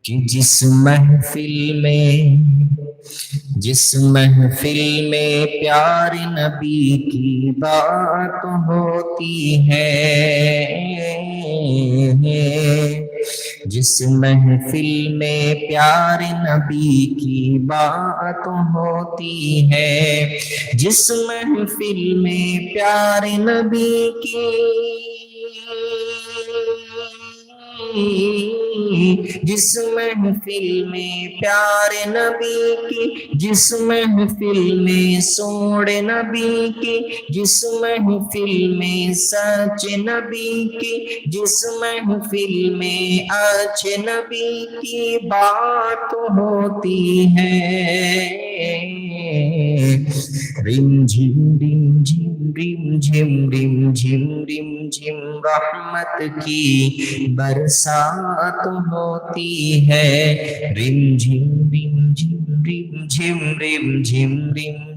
کہ جس محفل میں پیار نبی کی بات ہوتی ہے، جس محفل میں پیار نبی کی بات ہوتی ہے، جس محفل میں پیار نبی کی، جس محفل میں پیار نبی کی، جس محفل میں سوڑ نبی کی، جس محفل میں سچ نبی کی، جس محفل میں اچھ نبی کی بات ہوتی ہے، رم جھم رم جھم رم جھم رم جھم رم جھم رحمت کی برسات ہوتی ہے، رم جھم رم جھم رم جھم رم جھم رم